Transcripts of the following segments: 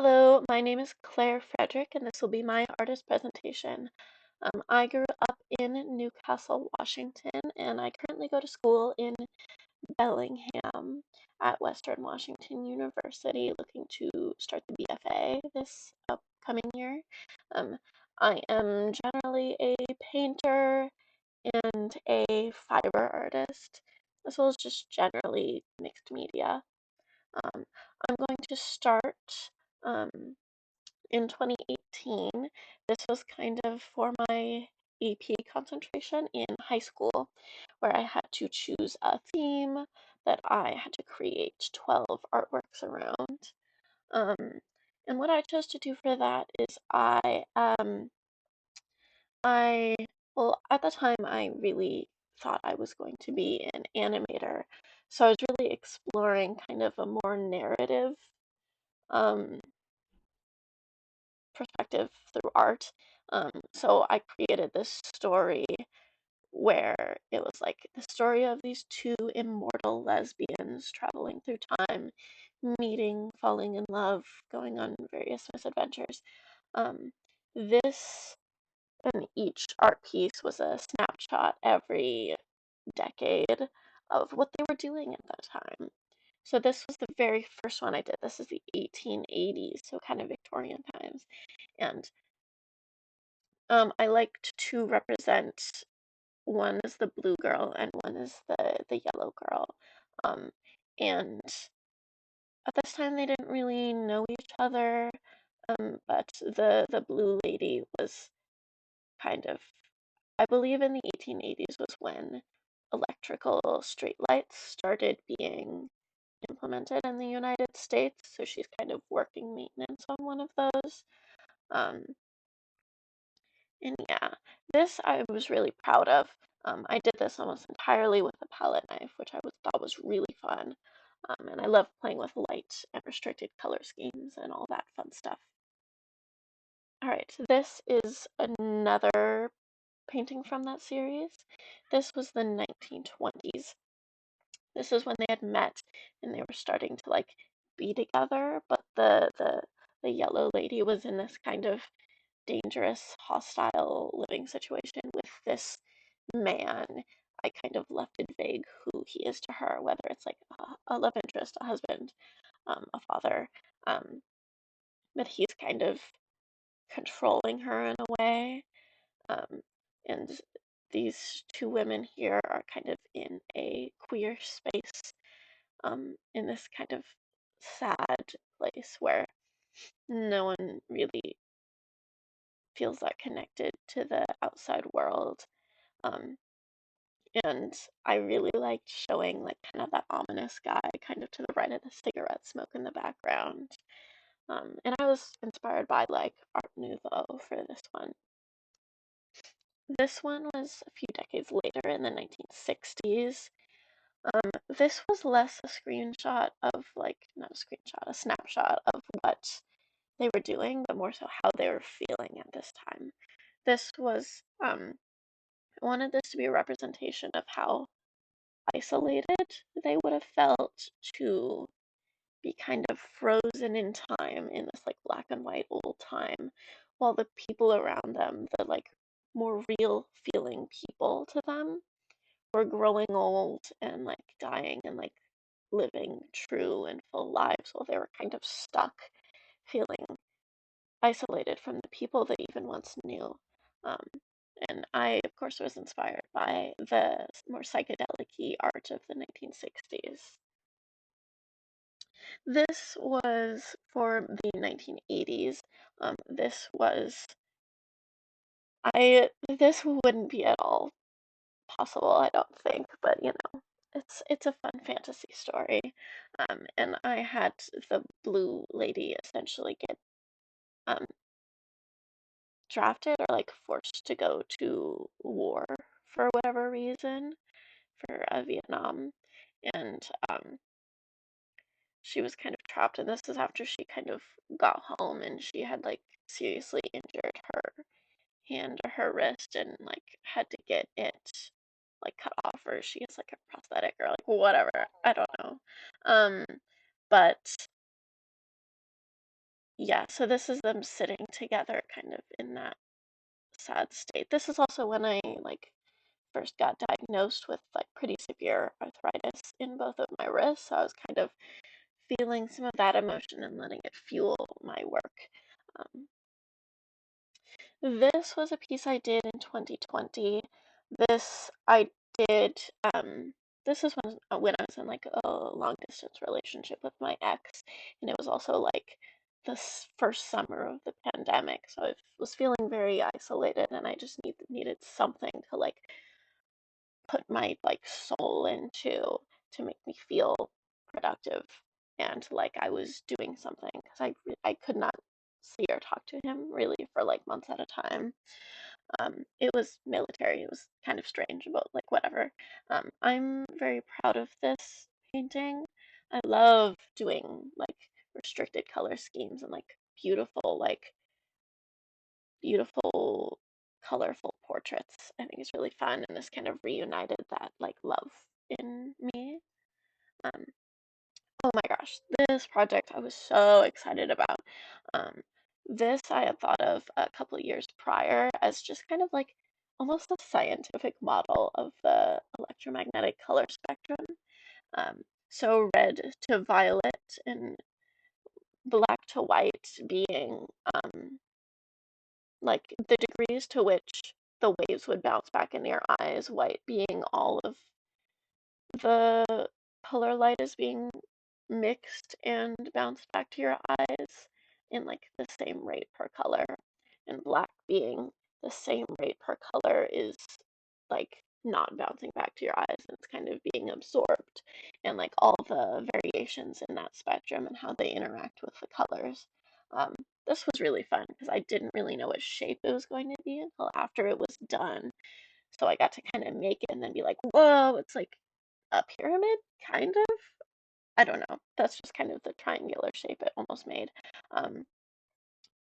Hello, my name is Claire Frederick, and this will be my artist presentation. I grew up in Newcastle, Washington, and I currently go to school in Bellingham at Western Washington University, looking to start the BFA this upcoming year. Um, I am generally a painter and a fiber artist, as well as just generally mixed media. Um, I'm going to start. Um, in 2018. This was kind of for my AP concentration in high school, where I had to choose a theme that I had to create 12 artworks around. Um, and what I chose to do for that is I, well, at the time, I really thought I was going to be an animator. So I was really exploring kind of a more narrative um, perspective through art. So I created this story where it was like the story of these two immortal lesbians traveling through time, meeting, falling in love, going on various misadventures. Um, this and each art piece was a snapshot every decade of what they were doing at that time. So this was the very first one I did. This is the 1880s, so kind of Victorian times. And I liked to represent one is the blue girl and one is the yellow girl. Um, and at this time they didn't really know each other. But the blue lady was kind of, I believe in the 1880s was when electrical streetlights started being implemented in the United States. So she's kind of working maintenance on one of those. Um, And yeah, this I was really proud of. I did this almost entirely with a palette knife, which thought was really fun. And I love playing with light and restricted color schemes and all that fun stuff. All right, so this is another painting from that series. This was the 1920s. This is when they had met and they were starting to like be together, but the yellow lady was in this kind of dangerous, hostile living situation with this man. I kind of left it vague who he is to her, whether it's like a love interest, a husband, a father. Um, but he's kind of controlling her in a way. Um, and these two women here are kind of in a queer space, in this kind of sad place where no one really feels that connected to the outside world. Um, and I really liked showing like kind of that ominous guy kind of to the right of the cigarette smoke in the background. And I was inspired by like Art Nouveau for this one. This one was a few decades later in the 1960s. This was less a screenshot of like, not a screenshot, a snapshot of what they were doing, but more so how they were feeling at this time. This was, I wanted this to be a representation of how isolated they would have felt to be kind of frozen in time in this like black and white old time, while the people around them, the like more real feeling people to them, were growing old and like dying and like living true and full lives while they were kind of stuck, feeling isolated from the people they even once knew. Um, and I, of course, was inspired by the more psychedelic art of the 1960s. This was for the 1980s. This wouldn't be at all possible, I don't think, but you know, it's a fun fantasy story. And I had the blue lady essentially get um drafted or like forced to go to war for whatever reason for Vietnam, and she was kind of trapped. And this is after she kind of got home and she had like seriously injured her hand or her wrist and like had to get it like cut off, or she has like a prosthetic or like whatever. I don't know. Um, but yeah, so this is them sitting together kind of in that sad state. This is also when I like first got diagnosed with like pretty severe arthritis in both of my wrists. So I was kind of feeling some of that emotion and letting it fuel my work. Um, this was a piece I did in 2020. This I did. This is when I was in like a long distance relationship with my ex, and it was also like the first summer of the pandemic. So I was feeling very isolated, and I just needed something to like put my like soul into to make me feel productive and like I was doing something because I could not see or talk to him really for like months at a time. It was military. It was kind of strange, but like whatever. I'm very proud of this painting. I love doing like restricted color schemes and like beautiful, colorful portraits. I think it's really fun, and this kind of reunited that like love in me. Um, oh my gosh, this project I was so excited about. Um, this I had thought of a couple of years prior as just kind of like almost a scientific model of the electromagnetic color spectrum. Um, so red to violet and black to white being like the degrees to which the waves would bounce back in your eyes, white being all of the color light is being mixed and bounced back to your eyes in like the same rate per color, and black being the same rate per color is like not bouncing back to your eyes and it's kind of being absorbed, and like all the variations in that spectrum and how they interact with the colors. Um, this was really fun because I didn't really know what shape it was going to be until after it was done. So I got to kind of make it and then be like, whoa, it's like a pyramid, kind of. I don't know. That's just kind of the triangular shape it almost made. Um,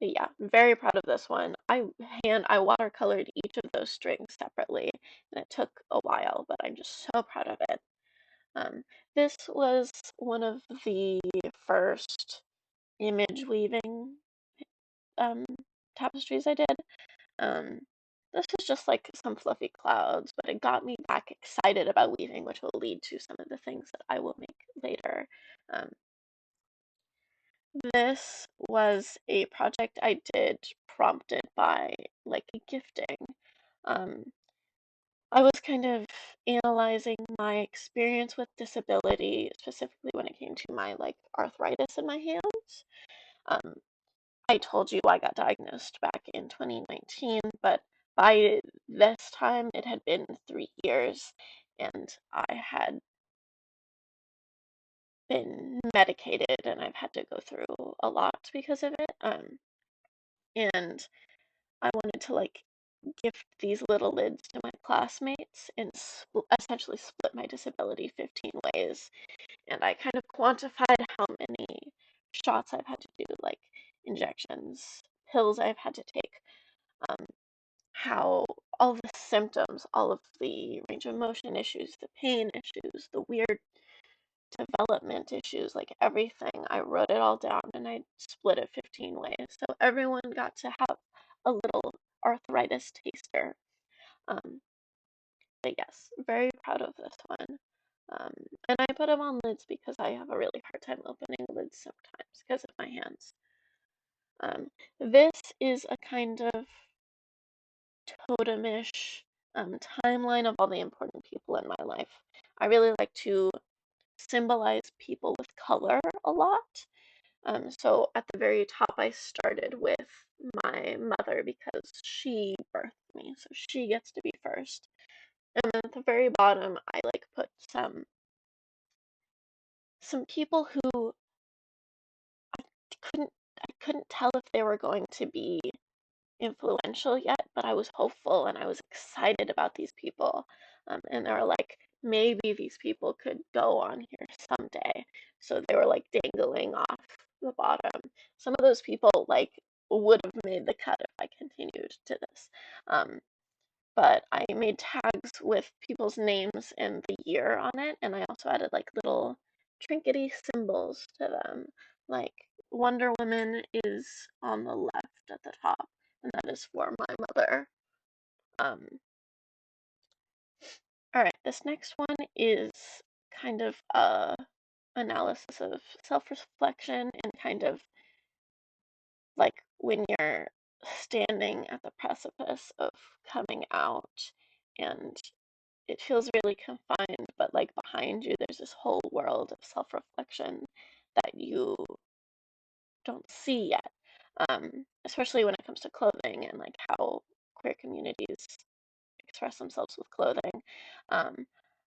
but yeah, very proud of this one. I watercolored each of those strings separately, and it took a while, but I'm just so proud of it. Um, this was one of the first image weaving um, tapestries I did. Um, this was just like some fluffy clouds, but it got me back excited about weaving, which will lead to some of the things that I will make later. Um, this was a project I did prompted by like gifting. Um, I was kind of analyzing my experience with disability, specifically when it came to my like arthritis in my hands. Um, I told you I got diagnosed back in 2019, but by this time it had been 3 years and I had been medicated and I've had to go through a lot because of it. And I wanted to like gift these little lids to my classmates and essentially split my disability 15 ways. And I kind of quantified how many shots I've had to do, like injections, pills I've had to take, um, how all the symptoms, all of the range of motion issues, the pain issues, the weird development issues, like everything. I wrote it all down and I split it 15 ways. So everyone got to have a little arthritis taster. Um, but yes, very proud of this one. Um, and I put them on lids because I have a really hard time opening lids sometimes because of my hands. This is a kind of totemish timeline of all the important people in my life. I really like to symbolize people with color a lot. So at the very top, I started with my mother because she birthed me, so she gets to be first. And then at the very bottom, I like put some people who couldn't I couldn't tell if they were going to be influential yet, but I was hopeful and I was excited about these people. And they were like, maybe these people could go on here someday. So they were like dangling off the bottom. Some of those people like would have made the cut if I continued to this. Um, but I made tags with people's names and the year on it, and I also added like little trinkety symbols to them. Like Wonder Woman is on the left at the top, and that is for my mother. Um, all right, this next one is kind of a analysis of self-reflection and kind of like when you're standing at the precipice of coming out and it feels really confined, but like behind you, there's this whole world of self-reflection that you don't see yet. Especially when it comes to clothing and like how queer communities express themselves with clothing. Um,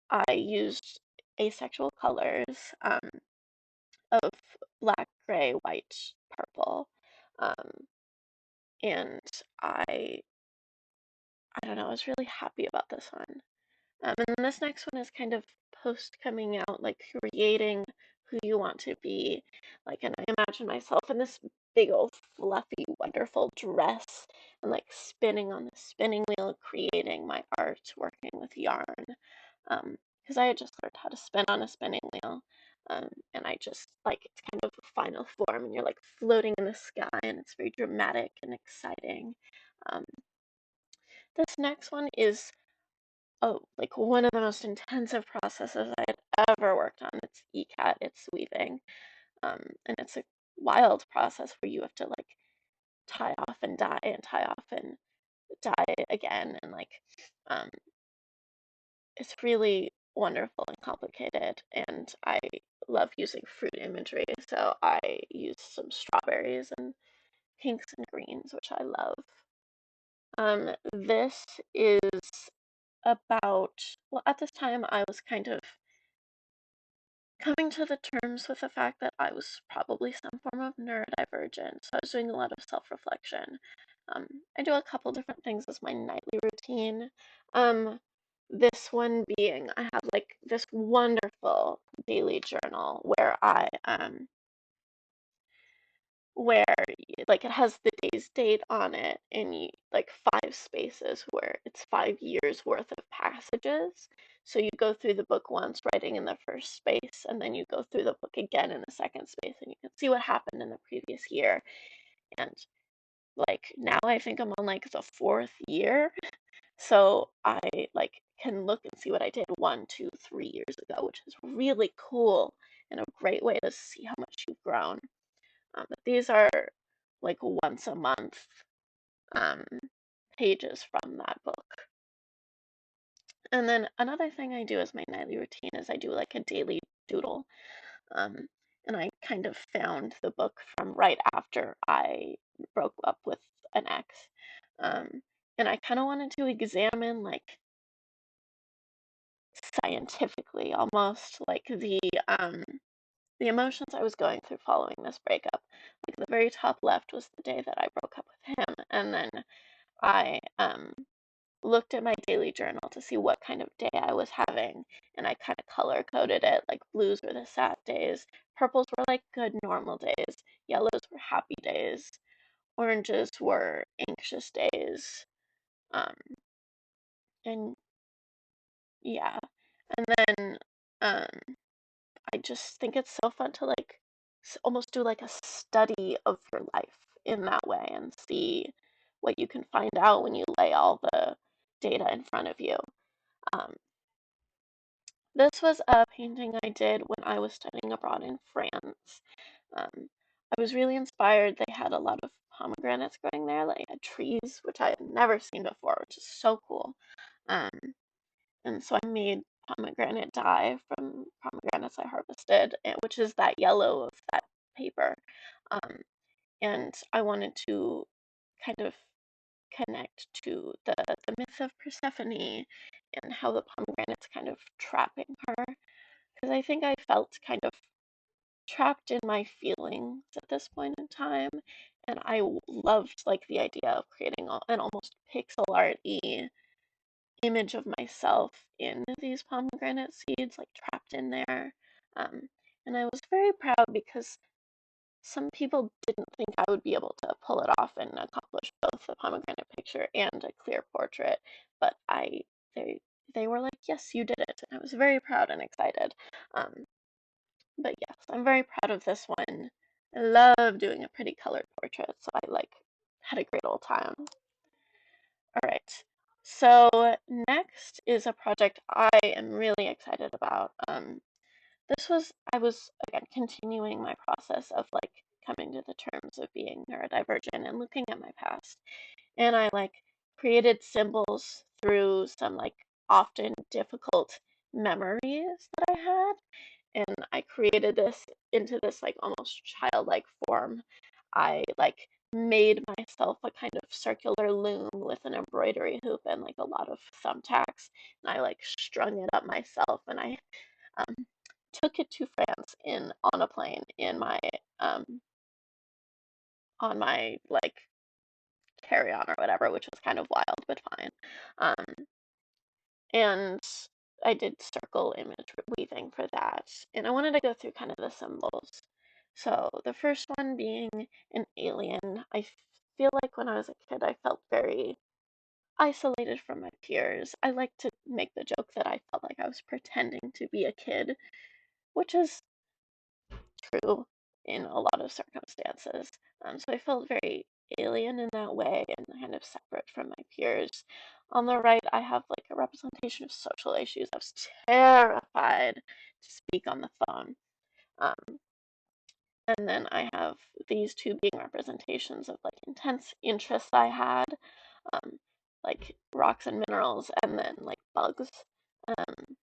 I used asexual colors of black, gray, white, purple, um, and I don't know, I was really happy about this one. And then this next one is kind of post coming out, like creating who you want to be. Like, and I imagine myself in this big old fluffy, wonderful dress and like spinning on the spinning wheel, creating my art, working with yarn. Because I had just learned how to spin on a spinning wheel. And I just like it's kind of a final form, and you're like floating in the sky, and it's very dramatic and exciting. Um, this next one is like one of the most intensive processes I had ever worked on. It's ECAT, it's weaving. And it's a wild process where you have to like tie off and dye and tie off and dye again. And like, um, it's really wonderful and complicated. And I love using fruit imagery. So I use some strawberries and pinks and greens, which I love. This is about, well, at this time I was kind of coming to the terms with the fact that I was probably some form of neurodivergent. So I was doing a lot of self reflection. Um, I do a couple different things as my nightly routine. Um, this one being, I have like this wonderful daily journal where like it has the day's date on it and like 5 spaces where it's 5 years worth of passages. So you go through the book once, writing in the first space, and then you go through the book again in the second space, and you can see what happened in the previous year. And like now I think I'm on like the fourth year. So I like can look and see what I did 1, 2, 3 years ago, which is really cool and a great way to see how much you've grown. But these are like once a month um, pages from that book. And then another thing I do as my nightly routine is I do like a daily doodle. Um, and I kind of found the book from right after I broke up with an ex. Um, and I kind of wanted to examine like scientifically almost like the emotions I was going through following this breakup. Like the very top left was the day that I broke up with him, and then I looked at my daily journal to see what kind of day I was having, and I kind of color coded it. Like blues were the sad days, purples were like good normal days, yellows were happy days, oranges were anxious days, um, and yeah, and then um, I just think it's so fun to like almost do like a study of your life in that way and see what you can find out when you lay all the data in front of you. Um, this was a painting I did when I was studying abroad in France. I was really inspired. They had a lot of pomegranates growing there. They had trees, which I had never seen before, which is so cool. Um, and so I made pomegranate dye from pomegranates I harvested, which is that yellow of that paper. Um, and I wanted to kind of connect to the myth of Persephone and how the pomegranate's kind of trapping her. Because I think I felt kind of trapped in my feelings at this point in time. And I loved like the idea of creating an almost pixel art-y image of myself in these pomegranate seeds, like trapped in there. Um, and I was very proud because some people didn't think I would be able to pull it off and accomplish both the pomegranate picture and a clear portrait, but they they were like, "Yes, you did it," and I was very proud and excited. Um, but yes, I'm very proud of this one I love doing a pretty colored portrait, so I like had a great old time. All right. So next is a project I am really excited about. I was again continuing my process of like coming to the terms of being neurodivergent and looking at my past. And I like created symbols through some like often difficult memories that I had, and I created this into this like almost childlike form. I like made myself a kind of circular loom with an embroidery hoop and like a lot of thumbtacks, and I like strung it up myself, and I um, took it to France in on a plane in my um, on my like carry-on or whatever, which was kind of wild but fine. And I did circle image weaving for that. And I wanted to go through kind of the symbols. So the first one being an alien. I feel like when I was a kid, I felt very isolated from my peers. I like to make the joke that I felt like I was pretending to be a kid, which is true in a lot of circumstances. So I felt very alien in that way and kind of separate from my peers. On the right, I have like a representation of social issues. I was terrified to speak on the phone. Um, and then I have these two being representations of like intense interests I had, um, like rocks and minerals, and then like bugs. Um,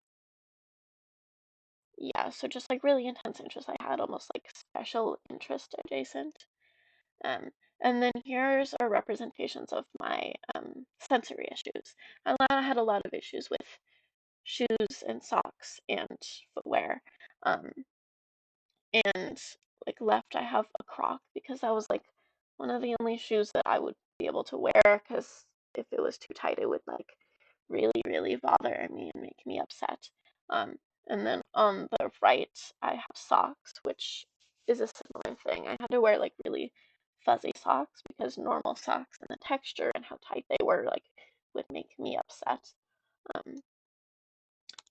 yeah, so just like really intense interests I had, almost like special interest adjacent. Um, and then here's our representations of my sensory issues. Had a lot of issues with shoes and socks and footwear. Um, and like left, I have a Croc because that was like one of the only shoes that I would be able to wear because if it was too tight, it would like really, really bother me and make me upset. Um, and then on the right, I have socks, which is a similar thing. I had to wear like really fuzzy socks because normal socks and the texture and how tight they were like would make me upset. Um,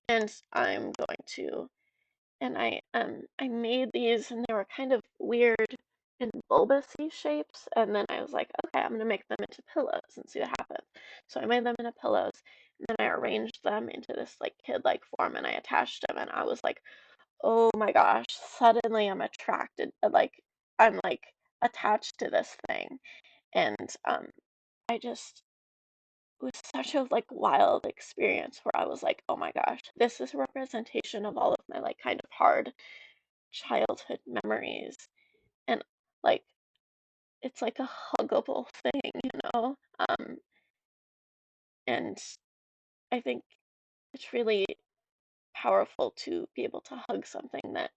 and I'm going to and I made these and they were kind of weird and bulbousy shapes, and then I was like, okay, I'm gonna make them into pillows and see what happens. So I made them into pillows, and then I arranged them into this like kid-like form, and I attached them, and I was like, oh my gosh, suddenly I'm attracted, I'm like attached to this thing, and I just it was such a like wild experience where I was like, oh my gosh, this is a representation of all of my like kind of hard childhood memories, and like it's like a huggable thing, and I think it's really powerful to be able to hug something that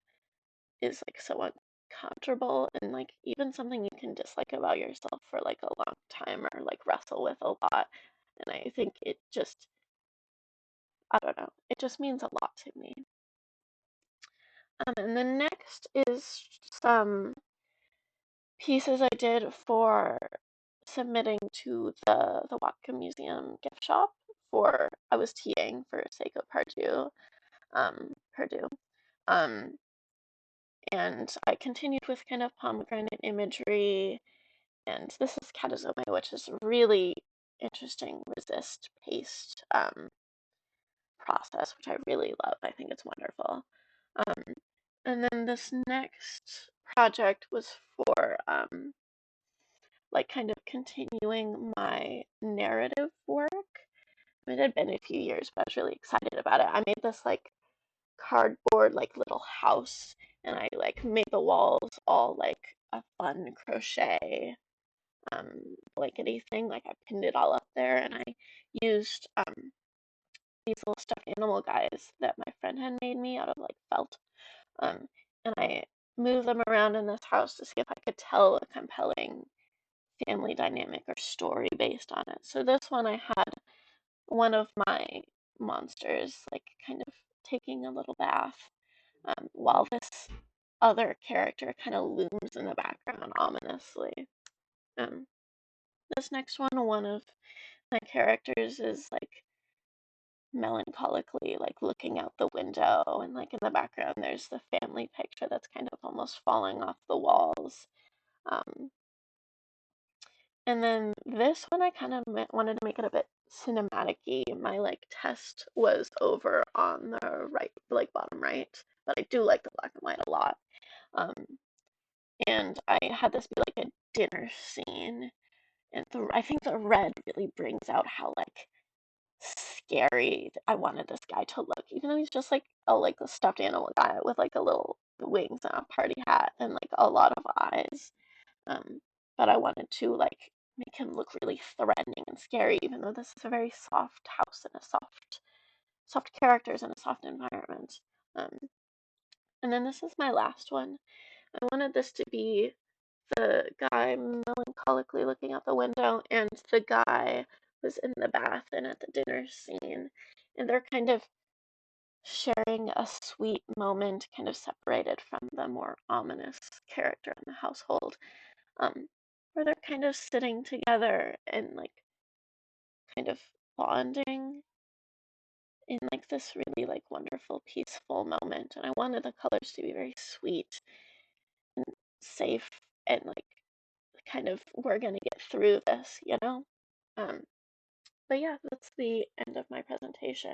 is like so uncomfortable and like even something you can dislike about yourself for like a long time or like wrestle with a lot, and I think it just I don't know, it just means a lot to me. And the next is some pieces I did for submitting to the Watka Museum gift shop for I was TAing for Seiko Purdue. Um, and I continued with kind of pomegranate imagery, and this is Katazome, which is a really interesting resist paste process, which I really love. I think it's wonderful. Um, and then this next project was for like kind of continuing my narrative work. It had been a few years, but I was really excited about it. I made this like cardboard like little house, and I like made the walls all like a fun crochet um blankety thing. Like I pinned it all up there, and I used these little stuffed animal guys that my friend had made me out of like felt. Um and I moved them around in this house to see if I could tell a compelling family dynamic or story based on it. So this one I had one of my monsters like kind of taking a little bath, while this other character kind of looms in the background ominously. Um, this next one of my characters is like melancholically like looking out the window, and like in the background there's the family picture that's kind of almost falling off the walls. Um, and then this one I kind of wanted to make it a bit cinematic-y. My like test was over on the right, like bottom right, but I do like the black and white a lot. Um, and I had this be like a dinner scene, and I think the red really brings out how like scary I wanted this guy to look, even though he's just like a stuffed animal guy with like a little wings and a party hat and like a lot of eyes. Um, but I wanted to like make him look really threatening and scary, even though this is a very soft house and a soft characters and a soft environment. Um, and then this is my last one. I wanted this to be the guy melancholically looking out the window, and the guy was in the bath and at the dinner scene, and they're kind of sharing a sweet moment, kind of separated from the more ominous character in the household, where they're kind of sitting together and like kind of bonding in like this really like wonderful, peaceful moment. And I wanted the colors to be very sweet and safe and like kind of we're gonna get through this, you know? Um, but yeah, that's the end of my presentation.